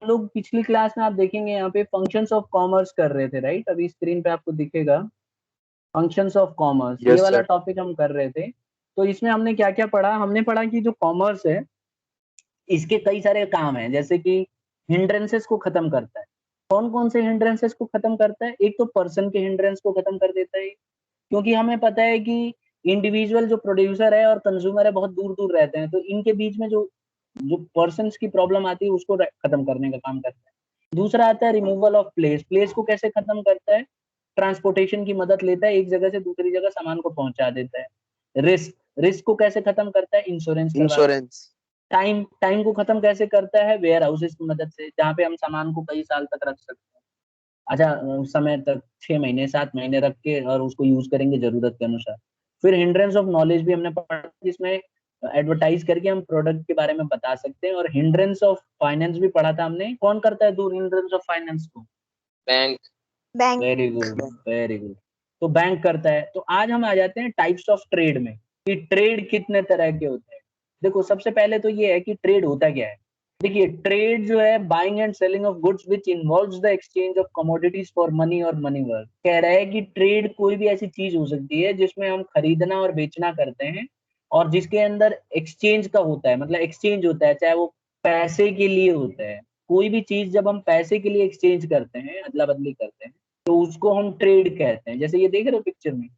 लोग पिछली क्लास में आप देखेंगे यहाँ पे फंक्शंस ऑफ कॉमर्स कर रहे थे, राइट? अभी स्क्रीन पे आपको दिखेगा फंक्शंस ऑफ कॉमर्स, ये यस वाला सर। टॉपिक हम कर रहे थे। तो इसमें हमने क्या क्या पढ़ा? हमने पढ़ा कि जो कॉमर्स है इसके कई सारे काम हैं, जैसे कि हिंड्रेंसेस को खत्म करता है। कौन कौन से हिंड्रेंसेस को खत्म करता है? एक तो पर्सन के हिंड्रेंस को खत्म कर देता है, क्योंकि हमें पता है कि इंडिविजुअल जो प्रोड्यूसर है और कंज्यूमर है बहुत दूर दूर रहते हैं, तो इनके बीच में जो जो पर्सन की प्रॉब्लम आती है उसको खत्म करने का काम करता है। दूसरा आता है रिमूवल ऑफ प्लेस। प्लेस को कैसे खत्म करता है? ट्रांसपोर्टेशन की मदद लेता है, एक जगह से दूसरी जगह सामान को पहुंचा देता है। रिस्क, रिस्क को कैसे खत्म करता है? इंश्योरेंस करवा के। इंश्योरेंस। टाइम, टाइम को खत्म कैसे करता है? वेयर हाउसेस की मदद से, जहाँ पे हम सामान को कई साल तक रख सकते हैं। अच्छा, समय तक 6 महीने 7 महीने रख के और उसको यूज करेंगे जरूरत के अनुसार। फिर हिंड्रेंस ऑफ नॉलेज भी हमने पढ़ा, जिसमें एडवर्टाइज करके हम प्रोडक्ट के बारे में बता सकते हैं। और हिंड्रेंस ऑफ फाइनेंस भी पढ़ा था हमने। कौन करता है दूर हिंड्रेंस ऑफ फाइनेंस को? Bank. Bank. Very good, very good. तो बैंक करता है। तो आज हम आ जाते हैं टाइप्स ऑफ ट्रेड में, कि ट्रेड कितने तरह के होते हैं। देखो, सबसे पहले तो ये है कि ट्रेड होता क्या है। देखिए, ट्रेड जो है buying and selling of goods which involves the exchange of commodities for money और मनी वर्क। कह रहा है कि ट्रेड कोई भी ऐसी चीज हो सकती है जिसमें हम खरीदना और बेचना करते हैं, और जिसके अंदर एक्सचेंज का होता है, मतलब एक्सचेंज होता है, चाहे वो पैसे के लिए होता है। कोई भी चीज जब हम पैसे के लिए एक्सचेंज करते हैं, अदला बदली करते हैं, तो उसको हम ट्रेड कहते हैं। जैसे ये देख रहे हो पिक्चर में,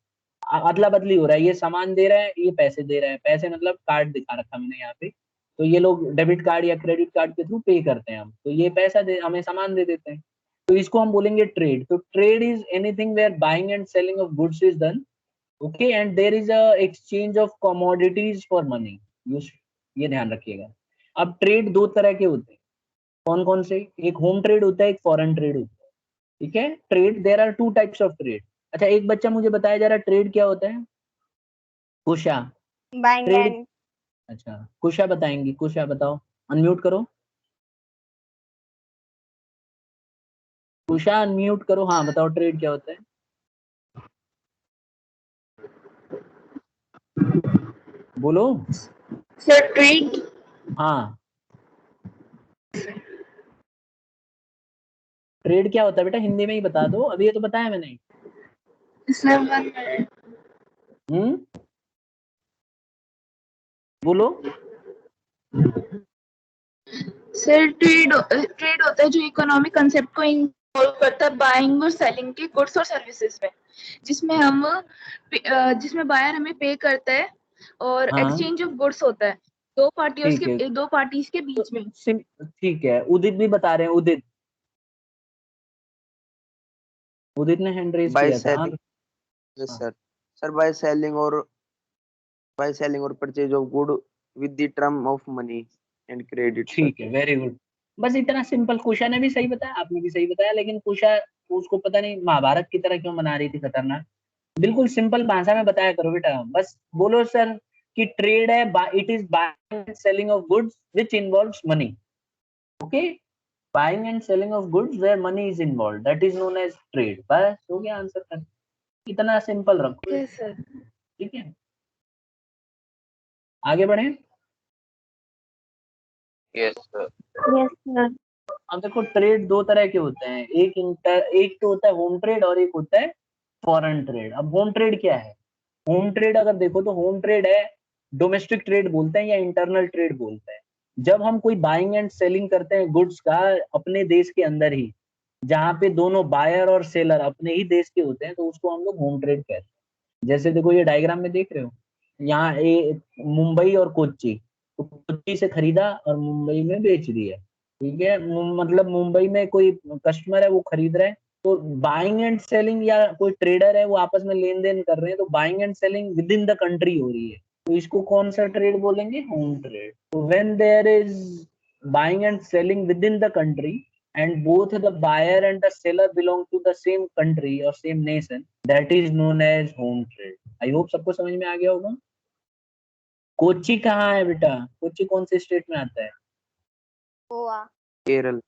अदला बदली हो रहा है, ये सामान दे रहा है, ये पैसे दे रहा है। पैसे मतलब कार्ड दिखा रखा मैंने यहाँ पे, तो ये लोग डेबिट कार्ड या क्रेडिट कार्ड के थ्रू पे करते हैं हम, तो ये पैसा दे, हमें सामान दे देते हैं। तो इसको हम बोलेंगे ट्रेड। तो trade is anything where buying and selling of goods is done, okay, and there is a exchange of commodities for money. ये ध्यान रखिएगा। अब ट्रेड दो तरह के होते हैं। कौन कौन से? एक होम ट्रेड होता है, एक फॉरेन ट्रेड होता है। ठीक है, trade, there are two types of trade. अच्छा, एक बच्चा मुझे बताया जा रहा है ट्रेड क्या होता है? कुशा, बाइंग ट्रेड। एंड अच्छा, कुशा बताएंगी, कुशा बताओ, अनम्यूट करो। कुशा अनम्यूट करो, हाँ बताओ ट्रेड क्या होता है? बोलो। सर ट्रेड हाँ, ट्रेड क्या होता है बेटा? हिंदी में ही बता दो, अभी ये तो बताया मैंने। सर बोलो। सर ट्रेड ट्रेड होता है जो इकोनॉमिक कंसेप्ट को इन्वॉल्व करता है बाइंग और सेलिंग के गुड्स और सर्विसेज में, जिसमें बायर हमें पे करता है और हाँ, एक्सचेंज ऑफ गुड्स होता है ठीक है। दो पार्टीज के तो बीच में। ठीक है, उदित भी बता रहे हैं। उदित, उदित ने हैंड रेज बाय किया था। हाँ, सेलिंग। यस हाँ, सर। सर बाय सेलिंग और purchase of good with the term of money and credit sir. ठीक है, वेरी गुड। बस इतना सिंपल। कुशा ने भी सही बताया, आपने भी सही बताया, लेकिन कुशा उसको पता नहीं महाभारत की तरह क्यों बना रही थी खतरनाक। बिल्कुल सिंपल भाषा में बताया करो बेटा। बस बोलो सर कि ट्रेड है, it is buying and selling of goods which involves money. Okay, buying and selling of goods where money is involve, that is known as trade. बस हो गया आंसर कर। इतना सिंपल रखो बेटा, यस सर। ठीक है? आगे बढ़े। Yes sir. Yes sir. अब देखो, ट्रेड दो तरह के होते हैं। एक तो होता है होम ट्रेड और एक होता है फॉरेन ट्रेड। अब होम ट्रेड क्या है? होम ट्रेड अगर देखो तो होम ट्रेड है, डोमेस्टिक ट्रेड बोलते हैं या इंटरनल ट्रेड बोलते हैं। जब हम कोई बाइंग एंड सेलिंग करते हैं गुड्स का अपने देश के अंदर ही, जहां पे दोनों बायर और सेलर अपने ही देश के होते हैं, तो उसको हम लोग होम ट्रेड कहते हैं। जैसे देखो, ये डायग्राम में देख रहे हो, यहाँ मुंबई और कोच्चि, तो कोच्चि से खरीदा और मुंबई में बेच दिया। ठीक है, मतलब मुंबई में कोई कस्टमर है, वो खरीद रहा है, तो बाइंग एंड सेलिंग, या कोई ट्रेडर है वो आपस में लेन देन कर रहे हैं, तो buying and selling within the country हो रही है, तो इसको कौन सा ट्रेड बोलेंगे? Home trade. तो when there is buying and selling within the country and both the buyer and the seller belong to the same country or same nation, that is known as home trade. I hope सबको समझ में आ गया होगा। कोच्चि कहाँ है बेटा? कोच्चि कौन से स्टेट में आता है? गोवा। केरल।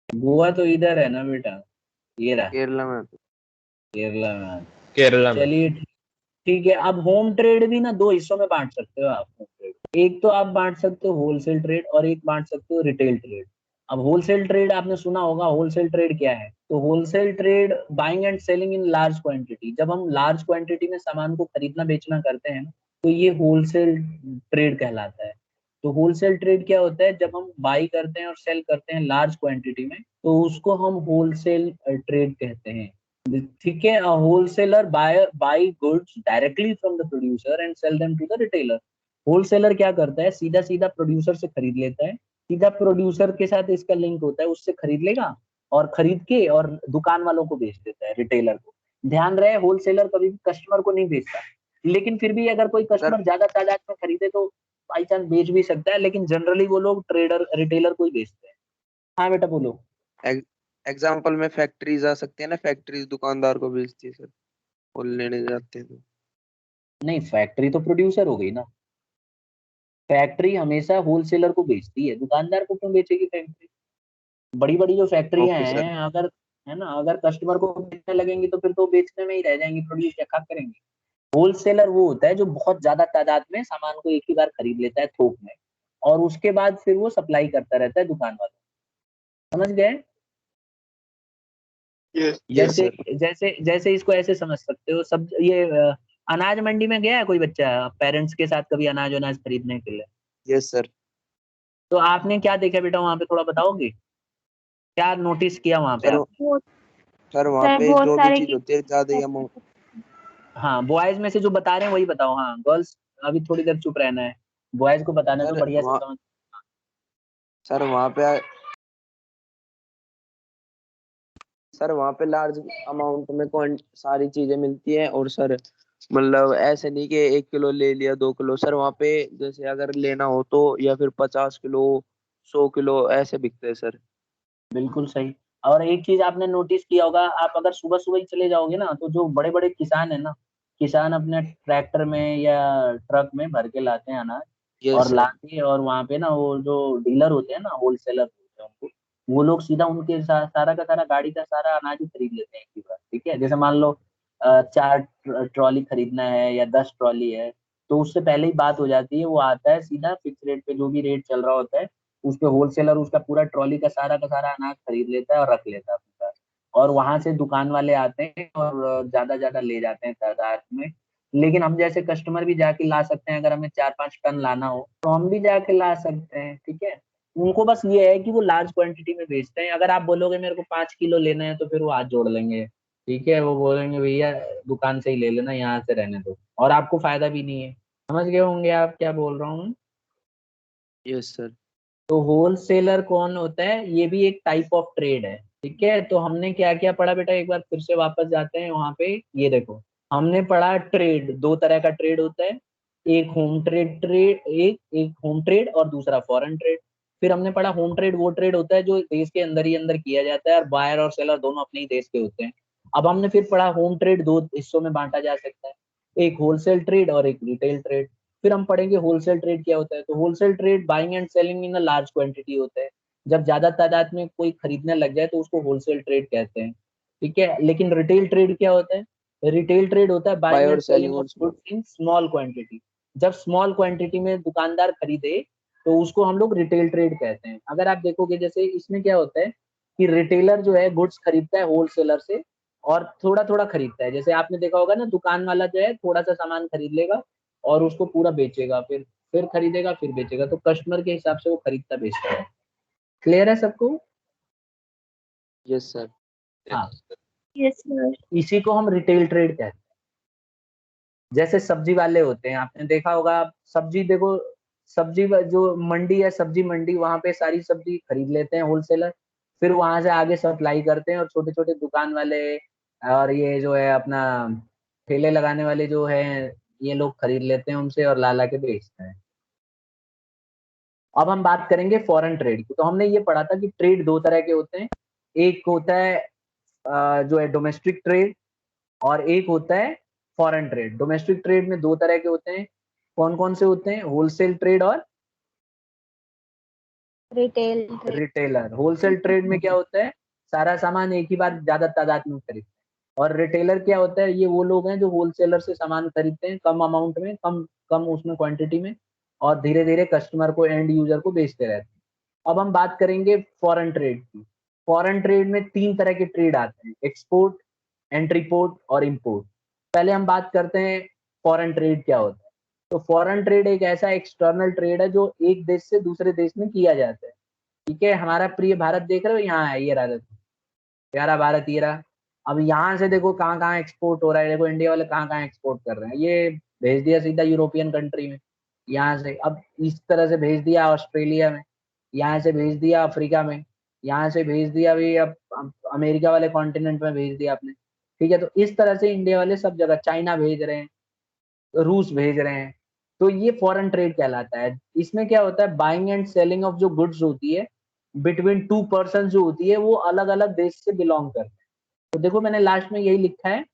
गोवा तो इधर है ना बेटा, ये रहा, केरला में। केरला में आता है। केरला में। चलिए ठीक है। अब होम ट्रेड भी ना दो हिस्सों में बांट सकते हो आप। होम ट्रेड एक तो आप बांट सकते हो होलसेल ट्रेड और एक बांट सकते हो रिटेल ट्रेड। अब होलसेल ट्रेड आपने सुना होगा, होलसेल ट्रेड क्या है? तो wholesale trade buying and selling in large quantity. जब हम लार्ज क्वांटिटी में सामान को खरीदना बेचना करते हैं तो ये होलसेल ट्रेड कहलाता है। तो होलसेल ट्रेड क्या होता है? जब हम बाई करते हैं और सेल करते हैं लार्ज क्वांटिटी में तो उसको हम होलसेल ट्रेड कहते हैं। ठीक है, wholesaler buy goods directly from the producer and sell them to the retailer. Wholesaler क्या करता है? सीधा सीधा प्रोड्यूसर से खरीद लेता है, सीधा प्रोड्यूसर के साथ इसका लिंक होता है, उससे खरीद लेगा और खरीद के और दुकान वालों को बेच देता है, रिटेलर को। ध्यान रहे, होलसेलर कभी भी कस्टमर को नहीं बेचता, लेकिन फिर भी अगर कोई सर कस्टमर ज्यादा तादाद में खरीदे तो बाई चांस बेच भी सकता है, लेकिन जनरली वो लोग ट्रेडर रिटेलर को ही बेचते हैं। हाँ बेटा बोलो। एग्जाम्पल में फैक्ट्रीज आ सकती है ना, फैक्ट्रीज दुकानदार को बेचती है सर, वो लेने जाते हैं तो। नहीं, फैक्ट्री तो प्रोड्यूसर हो गई ना। फैक्ट्री हमेशा होलसेलर को बेचती है, दुकानदार को क्यों बेचेगी फैक्ट्री? बड़ी बड़ी जो फैक्ट्रियां ओके सर। हैं, अगर है ना, अगर कस्टमर को बेचने लगेंगी तो फिर तो बेचने में ही रह जाएंगी, प्रोड्यूस क्या करेंगे? होलसेलर वो होता है जो बहुत ज्यादा तादाद में सामान को एक ही बार खरीद लेता है थोक में, और उसके बाद फिर वो सप्लाई करता रहता है दुकान वालों। समझ गए? यस। यस जैसे सर। जैसे जैसे इसको ऐसे समझ सकते हो, सब ये अनाज मंडी में गया है कोई बच्चा पेरेंट्स के साथ कभी अनाज वनाज खरीदने के लिए? Yes sir. तो आपने क्या देखा बेटा वहां पे, थोड़ा बताओगे? क्या नोटिस किया वहां पे सर आपने? बहुत सर वहाँ सर पे बहुत जो भी सारे चीज की होती है ज्यादा ही अमाउंट। हाँ, बॉयज में से जो बता रहे हैं वही बताओ। हाँ गर्ल्स अभी थोड़ी देर चुप रहना है, बॉयज को बताना तो सर बढ़िया से वहाँ समझ। सर वहाँ पे सर वहाँ पे लार्ज अमाउंट में सारी चीजें मिलती हैं, और सर मतलब ऐसे नहीं कि 1 किलो ले लिया 2 किलो, सर वहाँ पे जैसे अगर लेना हो तो या फिर 50 किलो 100 किलो ऐसे बिकते हैं सर। बिल्कुल सही। और एक चीज आपने नोटिस किया होगा, आप अगर सुबह सुबह ही चले जाओगे ना तो जो बड़े बड़े किसान है ना, किसान अपने ट्रैक्टर में या ट्रक में भर के लाते हैं अनाज, यस और सर। लाके और वहाँ पे ना वो जो डीलर होते हैं ना, होलसेलर होते हैं उनको, वो लोग सीधा उनके सारा का सारा गाड़ी का सारा अनाज ही खरीद लेते हैं एक ही बार। ठीक है, जैसे मान लो 4 ट्रॉली खरीदना है या 10 ट्रॉली है, तो उससे पहले ही बात हो जाती है, वो आता है सीधा फिक्स रेट पे, जो भी रेट चल रहा होता है उस पे होलसेलर उसका पूरा ट्रॉली का सारा अनाज खरीद लेता है और रख लेता है अपने पास। और वहां से दुकान वाले आते हैं और ज्यादा ज्यादा ले जाते हैं तादाद में। लेकिन हम जैसे कस्टमर भी जाके ला सकते हैं, अगर हमें 4-5 टन लाना हो तो हम भी जाके ला सकते हैं। ठीक है, उनको बस ये है कि वो लार्ज क्वांटिटी में बेचते हैं। अगर आप बोलोगे मेरे को 5 किलो लेना है तो फिर वो हाथ जोड़ लेंगे। ठीक है, वो बोलेंगे भैया दुकान से ही ले लेना, यहाँ से रहने दो, और आपको फायदा भी नहीं है। समझ गए होंगे आप क्या बोल रहा हूँ? Yes sir. तो होलसेलर कौन होता है? ये भी एक टाइप ऑफ ट्रेड है। ठीक है, तो हमने क्या क्या पढ़ा बेटा, एक बार फिर से वापस जाते हैं वहां पे। ये देखो, हमने पढ़ा ट्रेड, दो तरह का ट्रेड होता है, एक होम ट्रेड ट्रेड एक एक होम ट्रेड और दूसरा फॉरेन ट्रेड। फिर हमने पढ़ा होम ट्रेड वो ट्रेड होता है जो देश के अंदर ही अंदर किया जाता है, और बायर और सेलर दोनों अपने ही देश के होते हैं। अब हमने फिर पढ़ा होम ट्रेड दो हिस्सों में बांटा जा सकता है, एक होलसेल ट्रेड और एक रिटेल ट्रेड। फिर हम पढ़ेंगे होलसेल ट्रेड क्या होता है। तो wholesale trade buying and selling in a large quantity होता है। जब ज्यादा तादाद में कोई खरीदने लग जाए तो उसको होलसेल ट्रेड कहते हैं। ठीक है, लेकिन रिटेल ट्रेड क्या होता है? रिटेल ट्रेड होता है बाय बाइंग और एंड सेलिंग सेलिंग ऑफ और गुड्स इन स्मॉल क्वांटिटी। जब स्मॉल क्वांटिटी में दुकानदार खरीदे तो उसको हम लोग रिटेल ट्रेड कहते हैं। अगर आप देखोगे जैसे इसमें क्या होता है कि रिटेलर जो है गुड्स खरीदता है होलसेलर से, और थोड़ा थोड़ा खरीदता है। जैसे आपने देखा होगा ना, दुकान वाला जो है थोड़ा सा सामान खरीद लेगा और उसको पूरा बेचेगा, फिर खरीदेगा फिर बेचेगा, तो कस्टमर के हिसाब से वो खरीदता बेचता है। क्लियर है सबको? Yes sir. हाँ, यस सर। इसी को हम रिटेल ट्रेड कहते हैं। जैसे सब्जी वाले होते हैं, आपने देखा होगा, आप सब्जी देखो, जो मंडी है सब्जी मंडी, वहां पे सारी सब्जी खरीद लेते हैं होलसेलर, फिर वहां से आगे सप्लाई करते हैं, और छोटे छोटे दुकान वाले और ये जो है अपना ठेले लगाने वाले जो है, ये लोग खरीद लेते हैं उनसे और ला ला के बेचते हैं। अब हम बात करेंगे फॉरेन ट्रेड की। तो हमने ये पढ़ा था कि ट्रेड दो तरह के होते हैं, एक होता है जो है डोमेस्टिक ट्रेड, और एक होता है फॉरेन ट्रेड। डोमेस्टिक ट्रेड में दो तरह के होते हैं, कौन कौन से होते हैं? होलसेल ट्रेड और रिटेल रिटेलर। होलसेल ट्रेड में क्या होता है? सारा सामान एक ही बार ज्यादा तादाद में खरीदते हैं। और रिटेलर क्या होता है? ये वो लोग हैं जो होलसेलर से सामान खरीदते हैं कम अमाउंट में, कम कम उसमें क्वांटिटी में, और धीरे धीरे कस्टमर को, एंड यूजर को बेचते रहते हैं। अब हम बात करेंगे फॉरेन ट्रेड की। फॉरेन ट्रेड में 3 तरह के ट्रेड आते हैं, एक्सपोर्ट, एंट्रीपोर्ट और इंपोर्ट। पहले हम बात करते हैं फॉरेन ट्रेड क्या होता है। तो फॉरेन ट्रेड एक ऐसा एक्सटर्नल ट्रेड है जो एक देश से दूसरे देश में किया जाता है। ठीक है, हमारा प्रिय भारत देख रहे हो, यहाँ है ये रहा, देखो प्यारा भारत ये रहा। अब यहाँ से देखो कहाँ कहाँ एक्सपोर्ट हो रहा है, देखो इंडिया वाले कहाँ कहाँ एक्सपोर्ट कर रहे हैं, ये भेज दिया सीधा यूरोपियन कंट्री में, यहाँ से अब इस तरह से भेज दिया ऑस्ट्रेलिया में, यहाँ से भेज दिया अफ्रीका में, यहाँ से भेज दिया अभी अब अमेरिका वाले कॉन्टिनेंट में भेज दिया आपने। ठीक है, तो इस तरह से इंडिया वाले सब जगह, चाइना भेज रहे हैं, रूस भेज रहे हैं। तो ये फॉरेन ट्रेड कहलाता है। इसमें क्या होता है, बाइंग एंड सेलिंग ऑफ जो गुड्स होती है बिटवीन 2 पर्सन जो होती है, वो अलग अलग देश से बिलोंग करते हैं। तो देखो मैंने लास्ट में यही लिखा है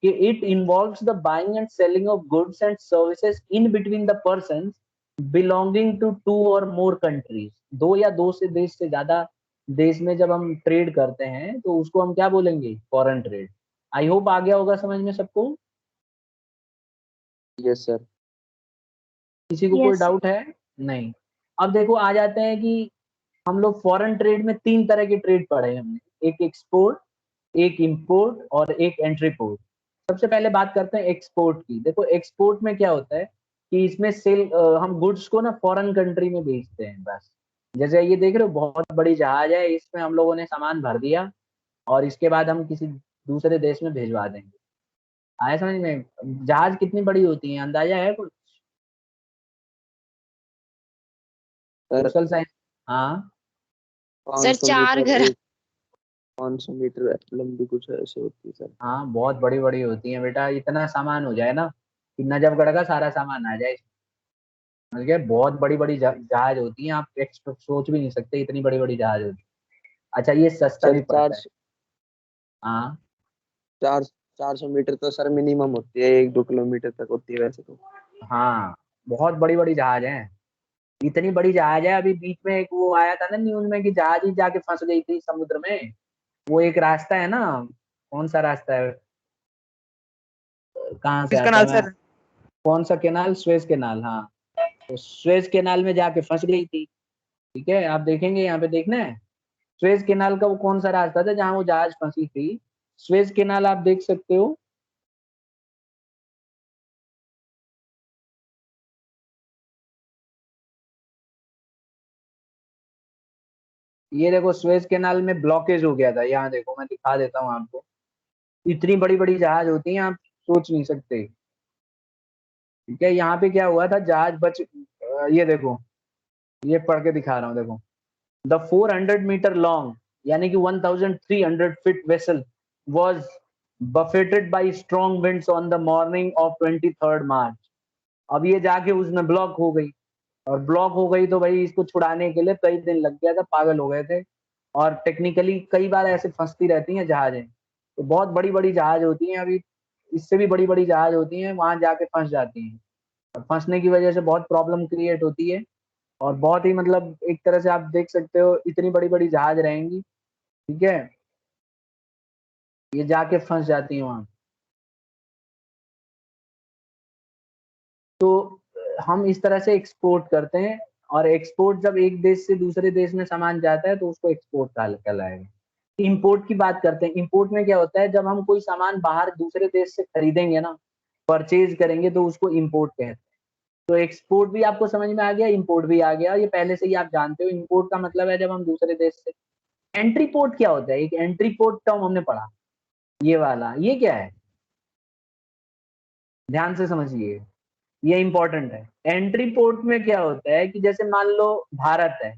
कि it involves the buying and selling of goods and services in between the person belonging to 2 or more countries. 2 या 2 से देश से ज्यादा देश में जब हम ट्रेड करते हैं तो उसको हम क्या बोलेंगे, फॉरेन ट्रेड। आई होप आ गया होगा समझ में सबको। Yes sir. किसी को कोई Yes. डाउट है? नहीं। अब देखो आ जाते हैं कि हम लोग फॉरेन ट्रेड में 3 तरह के ट्रेड पढ़े हमने, एक एक्सपोर्ट, एक इंपोर्ट और एक एंट्री पोर्ट। सबसे पहले बात करते हैं एक्सपोर्ट की। देखो एक्सपोर्ट में क्या होता है कि इसमें हम गुड्स को ना फॉरेन कंट्री में बेचते हैं बस। जैसे ये देख रहे हो बहुत बड़ी जहाज है, इसमें हम लोगों ने सामान भर दिया और इसके बाद हम किसी दूसरे देश में भेजवा देंगे। आया समझ में? जहाज कितनी बड़ी होती है, अंदाजा है कुछ? Sir social science. हाँ, सर 500 चार मीटर, घर। एक 500 मीटर लंबी कुछ ऐसे होती है सर। हाँ बहुत बड़ी बड़ी होती है बेटा, इतना सामान हो जाए ना कि नजफगढ़ का सारा सामान आ जाए। समझ गए? बहुत बड़ी बड़ी जहाज होती हैं, आप सोच भी नहीं सकते इतनी बड़ी बड़ी जहाज होती है। अच्छा ये सस्ता सर भी चार पड़ता है। हाँ चार 400 मीटर तो सर मिनिमम होती है, 1-2 किलोमीटर तक होती है वैसे तो। हाँ, बहुत बड़ी बड़ी जहाज हैं। इतनी बड़ी जहाज है, अभी बीच में एक वो आया था ना न्यूज में कि जहाज ही जाके फंस गई थी समुद्र में। वो एक रास्ता है ना, कौन सा रास्ता है, कहाँ से किसका आता नाम है, मैं सर? कौन सा कैनाल, स्वेज कैनाल, हाँ। तो स्वेज कैनाल में जाके फंस गई थी। ठीक है, आप देखेंगे यहाँ पे, देखना है स्वेज कैनाल का वो कौन सा रास्ता था जहाँ वो जहाज फंसी थी। स्वेज कैनाल आप देख सकते हो, ये देखो स्वेज कैनाल में ब्लॉकेज हो गया था, यहाँ देखो मैं दिखा देता हूँ आपको। इतनी बड़ी बड़ी जहाज होती हैं, आप सोच नहीं सकते। ठीक है, यहाँ पे क्या हुआ था, जहाज ये देखो, ये पढ़ के दिखा रहा हूँ देखो। द 400 मीटर लॉन्ग यानी कि 1300 feet vessel was buffeted by strong winds on the morning of 23rd मार्च। अब ये जाके उसमें ब्लॉक हो गई, और ब्लॉक हो गई तो भाई इसको छुड़ाने के लिए कई दिन लग गया था, पागल हो गए थे। और टेक्निकली कई बार ऐसे फंसती रहती हैं जहाजें, तो बहुत बड़ी बड़ी जहाज होती हैं, अभी इससे भी बड़ी बड़ी जहाज होती हैं, वहां जाके फंस जाती हैं। और फंसने की वजह से बहुत प्रॉब्लम क्रिएट होती है। और बहुत ही मतलब एक तरह से आप देख सकते हो इतनी बड़ी बड़ी जहाज रहेंगी, ठीक है, ये जाके फंस जाती हैं वहां। तो हम इस तरह से एक्सपोर्ट करते हैं। और एक्सपोर्ट जब एक देश से दूसरे देश में सामान जाता है तो उसको एक्सपोर्ट कहलाएगा। इंपोर्ट की बात करते हैं। इंपोर्ट में क्या होता है, जब हम कोई सामान बाहर दूसरे देश से खरीदेंगे ना, परचेज करेंगे, तो उसको इंपोर्ट कहते हैं। तो एक्सपोर्ट भी आपको समझ में आ गया, इंपोर्ट भी आ गया, ये पहले से ही आप जानते हो। इंपोर्ट का मतलब है जब हम दूसरे देश से। एंट्री पोर्ट क्या होता है, एक एंट्री पोर्ट टर्म हमने पढ़ा, ये वाला, ये क्या है, ध्यान से समझिए, ये इंपॉर्टेंट है। एंट्री पोर्ट में क्या होता है कि जैसे मान लो भारत है,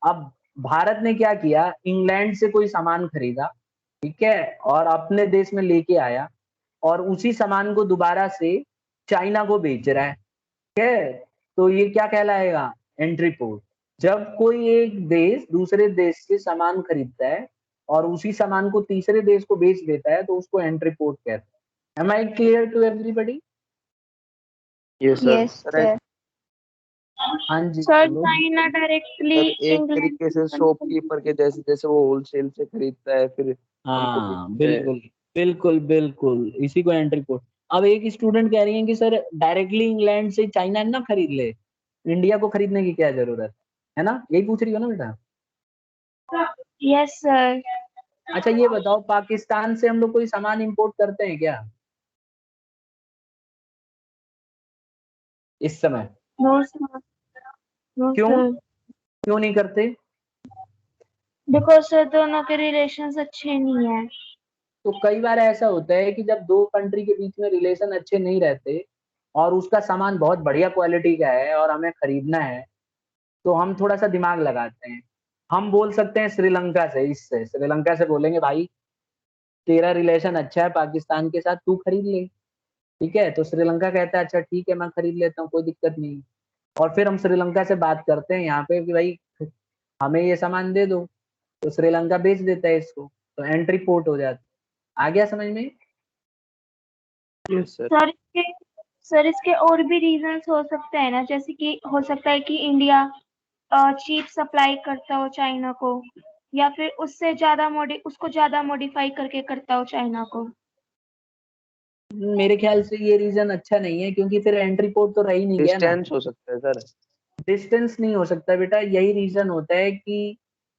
अब भारत ने क्या किया, इंग्लैंड से कोई सामान खरीदा, ठीक है, और अपने देश में लेके आया, और उसी सामान को दोबारा से चाइना को बेच रहा है, ठीक है, तो ये क्या कहलाएगा, एंट्री पोर्ट। जब कोई एक देश दूसरे देश से सामान खरीदता है और उसी सामान को तीसरे देश को बेच देता है तो उसको एंट्री पोर्ट कहते हैं। Am I clear to everybody? ये सर Yes, सर sir. हाँ जी सर बोलो। चाइना डायरेक्टली सर एक इंग्लैंड तरीके से शॉपकीपर के जैसे, जैसे वो होलसेल से खरीदता है फिर हमको हाँ बेचता है। बिल्कुल बिल्कुल बिल्कुल, इसी को एंट्री पोर्ट। अब एक स्टूडेंट कह रही है कि सर डायरेक्टली इंग्लैंड से चाइना ना खरीद ले, इंडिया को खरीदने की क्या जरूरत है ना, यही पूछ रही हो ना बेटा? Yes sir. अच्छा ये बताओ, पाकिस्तान से हम लोग कोई सामान इंपोर्ट करते हैं क्या इस समय? नो सर, नो क्यों सर, क्यों नहीं करते? बिकॉज सर दोनों के रिलेशंस अच्छे नहीं है। तो कई बार ऐसा होता है कि जब दो कंट्री के बीच में रिलेशन अच्छे नहीं रहते और उसका सामान बहुत बढ़िया क्वालिटी का है और हमें खरीदना है, तो हम थोड़ा सा दिमाग लगाते हैं। हम बोल सकते हैं श्रीलंका से, इससे श्रीलंका से बोलेंगे भाई तेरा रिलेशन अच्छा है पाकिस्तान के साथ, तू खरीद ले। ठीक है, तो श्रीलंका कहता है अच्छा ठीक है मैं खरीद लेता हूँ, कोई दिक्कत नहीं। और फिर हम श्रीलंका से बात करते हैं यहाँ पे कि भाई हमें ये सामान दे दो, तो श्रीलंका बेच देता है इसको, तो एंट्री पोर्ट हो जाता है। आ गया समझ में? Yes sir. सर इसके और भी रीजंस हो सकते हैं ना, जैसे कि हो सकता है कि इंडिया चीप सप्लाई करता हो चाइना को, या फिर उसको ज्यादा मॉडिफाई करके करता हो चाइना को। मेरे ख्याल से ये रीजन अच्छा नहीं है, क्योंकि फिर एंट्री पोर्ट तो रह ही नहीं गया ना। डिस्टेंस हो सकता है सर। डिस्टेंस नहीं हो सकता बेटा, यही रीजन होता है कि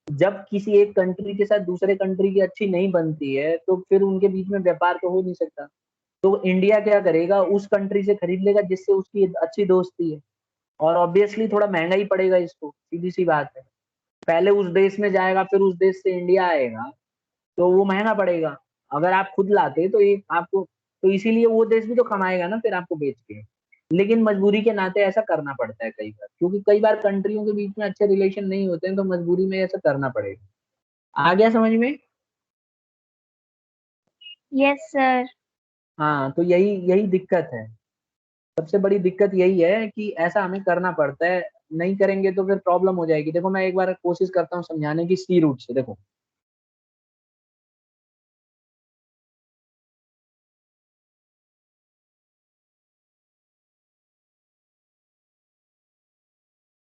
जब किसी एक कंट्री के साथ दूसरे कंट्री की अच्छी नहीं बनती है तो फिर उनके बीच में व्यापार तो हो नहीं सकता। तो इंडिया क्या करेगा, उस कंट्री से खरीद लेगा जिससे उसकी अच्छी दोस्ती है, और ऑब्वियसली थोड़ा महंगा ही पड़ेगा इसको, सीधी सी बात है। पहले उस देश में जाएगा फिर उस देश से इंडिया आएगा, तो वो महंगा पड़ेगा। अगर आप खुद लाते तो एक आपको, तो इसीलिए वो देश भी तो कमाएगा ना फिर आपको बेच के। लेकिन मजबूरी के नाते ऐसा करना पड़ता है कई बार, क्योंकि कई बार कंट्रियों के बीच में अच्छे रिलेशन नहीं होते हैं, तो मजबूरी में ऐसा करना पड़ेगा। आ गया समझ में? Yes sir. हाँ, तो यही यही दिक्कत है। सबसे बड़ी दिक्कत यही है कि ऐसा हमें करना पड़ता है, नहीं करेंगे तो फिर प्रॉब्लम हो जाएगी। देखो मैं एक बार कोशिश करता हूँ समझाने की सी रूट से। देखो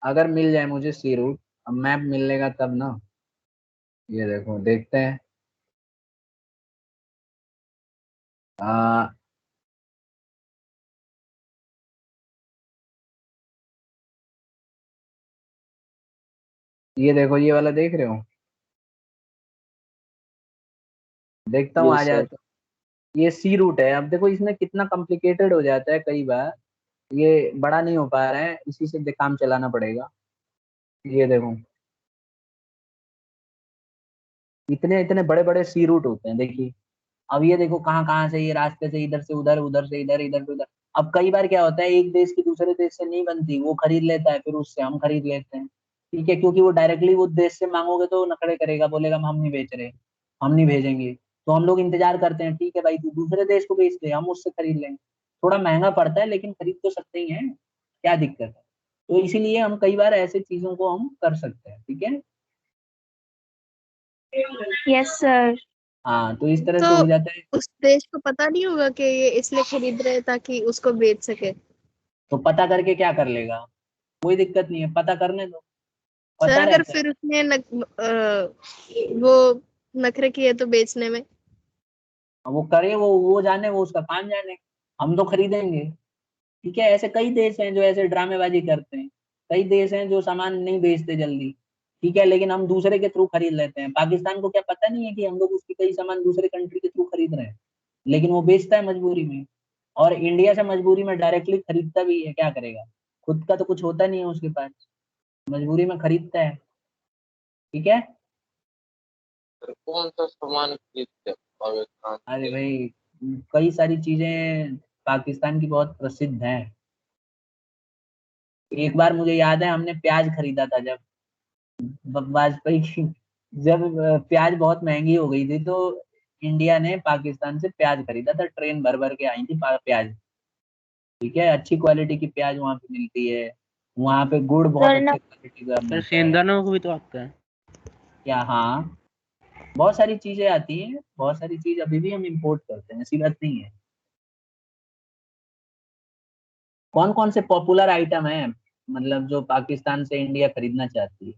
अगर मिल जाए मुझे सी रूट, अब मैप मिलेगा तब ना। ये देखो देखते हैं। आ, ये देखो ये वाला देख रहे हो, देखता हूँ आ यस जाए सर। तो। ये सी रूट है। अब देखो इसमें कितना कॉम्प्लिकेटेड हो जाता है कई बार, ये बड़ा नहीं हो पा रहा है, इसी से काम चलाना पड़ेगा। ये देखो इतने इतने बड़े बड़े सी रूट होते हैं देखिए। अब ये देखो कहाँ कहाँ से ये रास्ते से इधर से उधर, उधर से इधर, इधर से उधर। अब कई बार क्या होता है, एक देश की दूसरे देश से नहीं बनती, वो खरीद लेता है फिर उससे हम खरीद लेते हैं। ठीक है, क्योंकि वो डायरेक्टली वो देश से मांगोगे तो वो नखरे करेगा, बोलेगा हम नहीं बेच रहे, हम नहीं भेजेंगे। तो हम लोग इंतजार करते हैं, ठीक है भाई तू दूसरे देश को बेच दे, हम उससे खरीद लेंगे। थोड़ा महंगा पड़ता है लेकिन खरीद तो सकते ही हैं, क्या दिक्कत है? तो इसीलिए हम कई बार ऐसे चीजों को हम कर सकते हैं। ठीक है, यस सर। हाँ तो इस तरह तो से हो जाता है। उस देश को पता नहीं होगा कि ये इसलिए खरीद रहे हैं ताकि उसको बेच सके। तो पता करके क्या कर लेगा, कोई दिक्कत नहीं है, पता करने दो, सर पता अगर रहता है। फिर उसने वो नखरे किए तो बेचने में। वो करे, वो जाने, वो उसका काम जाने, हम तो खरीदेंगे। ठीक है, ऐसे कई देश हैं जो ऐसे ड्रामेबाजी करते हैं, कई देश हैं जो सामान नहीं बेचते जल्दी। ठीक है, लेकिन हम दूसरे के थ्रू खरीद लेते हैं। पाकिस्तान को क्या पता नहीं है कि हम लोग उसकी कई सामान दूसरे कंट्री के थ्रू खरीद रहे हैं, लेकिन वो बेचता है मजबूरी में। और इंडिया से मजबूरी में डायरेक्टली खरीदता भी है, क्या करेगा, खुद का तो कुछ होता नहीं है उसके पास, मजबूरी में खरीदता है। ठीक है, सर कौन सा सामान खरीदते हैं पाकिस्तान अरे से? भाई कई सारी चीजें पाकिस्तान की बहुत प्रसिद्ध हैं। एक बार मुझे याद है हमने प्याज खरीदा था, जब वाजपेयी की, जब प्याज बहुत महंगी हो गई थी, तो इंडिया ने पाकिस्तान से प्याज खरीदा था, ट्रेन भर भर के आई थी प्याज। ठीक है, अच्छी क्वालिटी की प्याज वहां पे मिलती है। वहां पे गुड़ बहुत सर ना, अच्छे क्वालिटी का सर मिलता है। सेंधाना को भी तो आता है। क्या? हाँ, बहुत सारी चीजें आती हैं, बहुत सारी चीज अभी भी हम इंपोर्ट करते हैं, ऐसी बात नहीं है। कौन कौन से पॉपुलर आइटम है मतलब जो पाकिस्तान से इंडिया खरीदना चाहती है?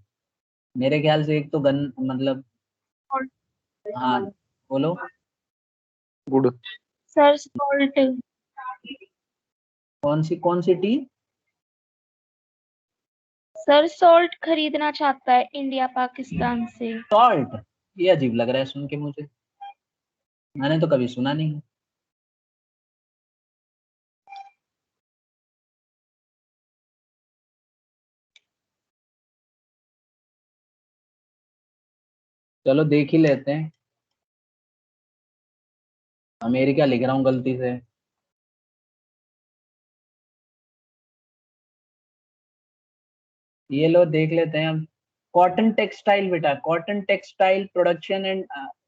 मेरे ख्याल से एक तो गन मतलब, हाँ बोलो। गुड़। Sir salt. कौन सी टी? सर सॉल्ट खरीदना चाहता है इंडिया पाकिस्तान से। सॉल्ट, ये अजीब लग रहा है सुन के मुझे, मैंने तो कभी सुना नहीं। चलो देख ही लेते हैं। अमेरिका लिख रहा हूँ गलती से। ये लो देख लेते हैं अब। कॉटन टेक्सटाइल बेटा, cotton textile production and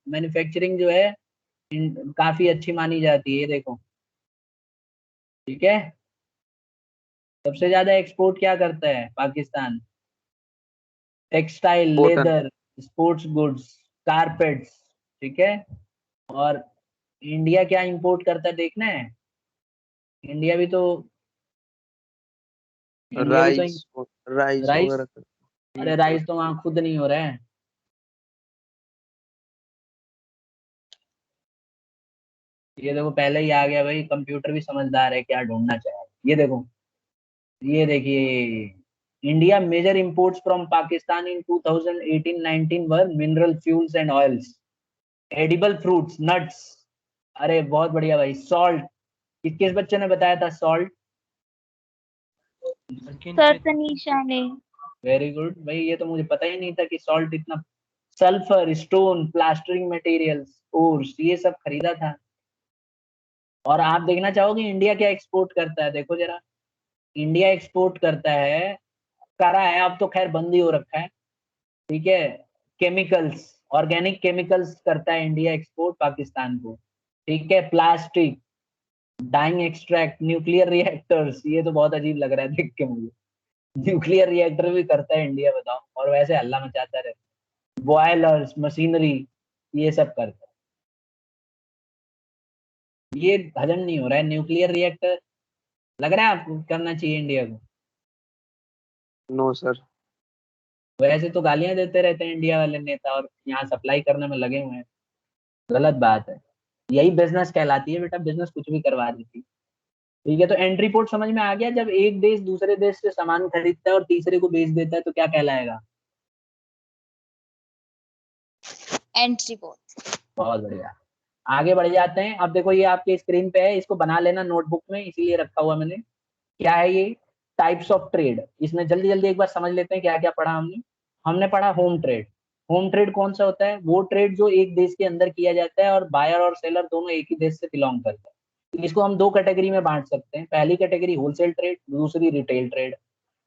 manufacturing जो है काफी अच्छी मानी जाती है, ये देखो। ठीक है, सबसे ज्यादा एक्सपोर्ट क्या करता है Pakistan? Textile, cotton. Leather, sports goods, carpets. ठीक है, और इंडिया क्या इंपोर्ट करता है देखना है? इंडिया भी तो इंडिया भी तो राइस, राइस राइस। वगैरह अरे import। राइस तो वहां खुद नहीं हो रहा है। ये देखो पहले ही आ गया भाई, कंप्यूटर भी समझदार है, क्या ढूंढना चाहे। ये देखो, ये देखिए, India major imports from Pakistan in 2018-19 were mineral fuels and oils, edible fruits, nuts. अरे बहुत बढ़िया भाई। सॉल्ट, किस बच्चे ने बताया था सॉल्ट? सर तनीषा ने। वेरी गुड भाई, ये तो मुझे पता ही नहीं था कि सॉल्ट इतना। Sulphur, stone, plastering materials, ores, ये सब खरीदा था। और आप देखना चाहोगे इंडिया क्या एक्सपोर्ट करता है? देखो जरा, इंडिया एक्सपोर्ट करता है, करा है, अब तो खैर बंद ही हो रखा है। ठीक है, केमिकल्स, ऑर्गेनिक केमिकल्स करता है इंडिया एक्सपोर्ट पाकिस्तान को। ठीक है, plastic, dyeing extract, nuclear reactors, ये तो बहुत अजीब लग रहा है देख के मुझे। न्यूक्लियर रिएक्टर भी करता है इंडिया, बताओ, और वैसे हल्ला मचाता रहता है। बॉयलर्स, मशीनरी, ये सब करता है। ये हजम नहीं हो रहा है न्यूक्लियर रिएक्टर, लग रहा है आपको करना चाहिए इंडिया को? No sir. वैसे तो गालियां देते रहते हैं इंडिया वाले नेता, और यहाँ सप्लाई करने में लगे हुए हैं। गलत बात है, यही बिजनेस कहलाती है बेटा, बिजनेस कुछ भी करवा देती है। ठीक है, तो एंट्री पोर्ट समझ में आ गया? जब एक देश दूसरे देश से सामान खरीदता है और तीसरे को बेच देता है तो क्या कहलाएगा? Entry port. बहुत बढ़िया, आगे बढ़ जाते हैं। अब देखो ये आपके स्क्रीन पे है, इसको बना लेना नोटबुक में, इसीलिए रखा हुआ मैंने। क्या है ये? Types of trade. इसमें जल्दी जल्दी एक बार समझ लेते हैं क्या क्या पढ़ा हमने। हमने पढ़ा होम ट्रेड। होम ट्रेड कौन सा होता है? वो ट्रेड जो एक देश के अंदर किया जाता है और बायर और सेलर दोनों एक ही देश से बिलोंग करते हैं। इसको हम दो कैटेगरी में बांट सकते हैं। पहली कैटेगरी होलसेल ट्रेड, दूसरी रिटेल ट्रेड।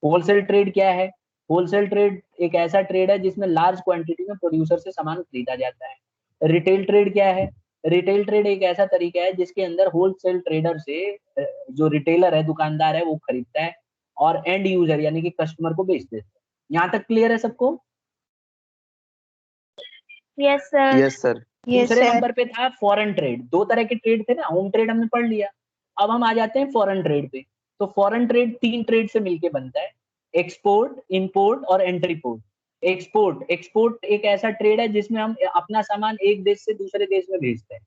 होलसेल ट्रेड क्या है? होलसेल ट्रेड एक ऐसा ट्रेड है जिसमें लार्ज क्वांटिटी में प्रोड्यूसर से सामान खरीदा जाता है। रिटेल ट्रेड क्या है? रिटेल ट्रेड एक ऐसा तरीका है जिसके अंदर होलसेल ट्रेडर से जो रिटेलर है, दुकानदार है, वो खरीदता है और एंड यूजर यानी कि कस्टमर को बेच देता है। यहाँ तक क्लियर है सबको? Yes sir. Yes sir. Yes दूसरे सर। नंबर पे था फॉरेन ट्रेड। दो तरह के ट्रेड थे ना, होम ट्रेड हमने पढ़ लिया, अब हम आ जाते हैं फॉरेन ट्रेड पे। तो फॉरेन ट्रेड तीन ट्रेड से मिलके बनता है, एक्सपोर्ट, इंपोर्ट और एंट्री पोर्ट। एक्सपोर्ट, एक्सपोर्ट एक ऐसा ट्रेड है जिसमें हम अपना सामान एक देश से दूसरे देश में भेजते हैं।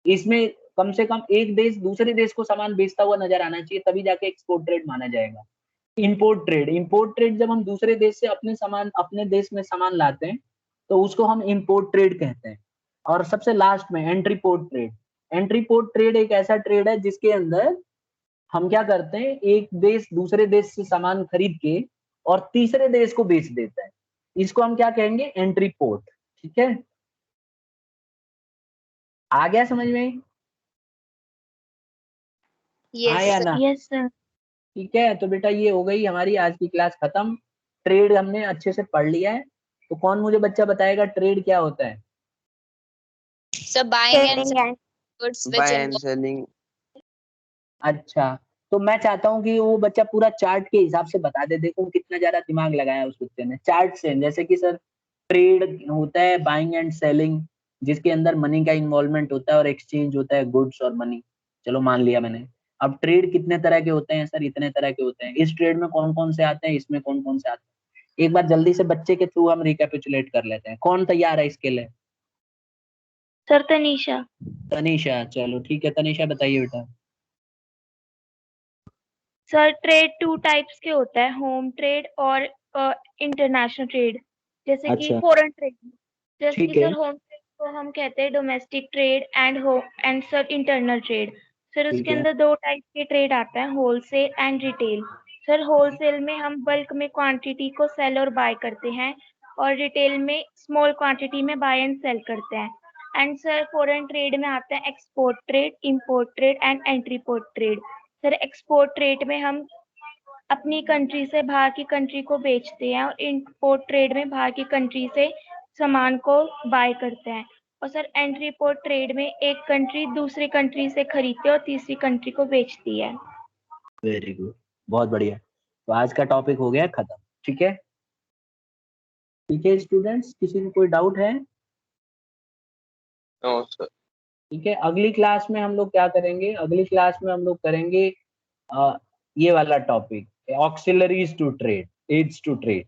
इसमें कम से कम एक देश दूसरे देश को सामान बेचता हुआ नजर आना चाहिए, तभी जाके एक्सपोर्ट ट्रेड माना जाएगा। इंपोर्ट ट्रेड, इंपोर्ट ट्रेड जब हम दूसरे देश से अपने सामान अपने देश में सामान लाते हैं तो उसको हम इंपोर्ट ट्रेड कहते हैं। और सबसे लास्ट में entry port trade. Entry port trade एक ऐसा ट्रेड है जिसके अंदर हम क्या करते हैं, एक देश दूसरे देश से सामान खरीद के और तीसरे देश को बेच देता है। इसको हम क्या कहेंगे? Entry port. ठीक है, आ गया समझ में? हाँ या यस ना? Yes sir. ठीक है, तो बेटा ये हो गई हमारी आज की क्लास खत्म। ट्रेड हमने अच्छे से पढ़ लिया है। तो कौन मुझे बच्चा बताएगा ट्रेड क्या होता है? Sir buying and selling and goods by which and selling. अच्छा, तो मैं चाहता हूँ कि वो बच्चा पूरा चार्ट के हिसाब से बता दे। देखो कितना ज्यादा दिमाग लगाया उस बच्चे ने चार्ट से। जैसे कि सर, ट्रेड होता है बाइंग एंड सेलिंग, जिसके अंदर मनी का इन्वॉल्वमेंट होता है और एक्सचेंज होता है गुड्स और मनी। चलो मान लिया मैंने। अब ट्रेड कितने तरह के होते हैं? सर इतने तरह के होते हैं। इस ट्रेड में कौन कौन से आते हैं, इसमें कौन कौन से आते हैं? एक बार जल्दी से बच्चे के थ्रू हम रिकैपिचुलेट कर लेते हैं। कौन तैयार है इसके लिए? सर तनीषा। तनीषा, चलो ठीक है, तनीषा बताइए बेटा। सर ट्रेड टू टाइप्स के होता है, होम ट्रेड और इंटरनेशनल ट्रेड, जैसे कि अच्छा। फॉरेन ट्रेड, जैसे ठीक कि है। सर होम ट्रेड को हम कहते हैं domestic trade and sir internal trade. Sir ठीक उसके है। अंदर दो टाइप के ट्रेड आता है, wholesale and retail. Sir wholesale में हम बल्क में क्वांटिटी को सेल और बाय करते हैं, और रिटेल में स्मॉल क्वांटिटी में बाय एंड सेल करते हैं। एंड सर फॉरेन ट्रेड में आता है export trade, import trade and entry port trade. Sir export trade में हम अपनी कंट्री से बाहर की कंट्री को बेचते हैं, और इंपोर्ट ट्रेड में बाहर की कंट्री से सामान को बाय करते हैं। और सर एंट्री पोर्ट ट्रेड में एक कंट्री दूसरी कंट्री से खरीदती है और तीसरी कंट्री को बेचती है। वेरी गुड, बहुत बढ़िया। तो आज का टॉपिक हो गया खत्म। ठीक है, ठीक है स्टूडेंट्स, किसी को कोई डाउट है? No sir. ठीक है, अगली क्लास में हम लोग क्या करेंगे, अगली क्लास में हम लोग करेंगे ये वाला topic, auxiliaries to trade, aids to trade.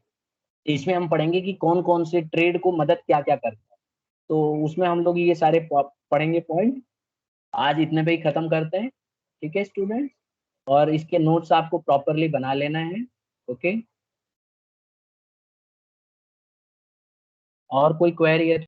इसमें हम पढ़ेंगे कि कौन कौन से ट्रेड को मदद क्या क्या करता है, तो उसमें हम लोग ये सारे पढ़ेंगे पॉइंट। आज इतने पे ही खत्म करते हैं। ठीक है स्टूडेंट्स, और इसके नोट्स आपको प्रॉपरली बना लेना है। ओके, और कोई क्वेरी है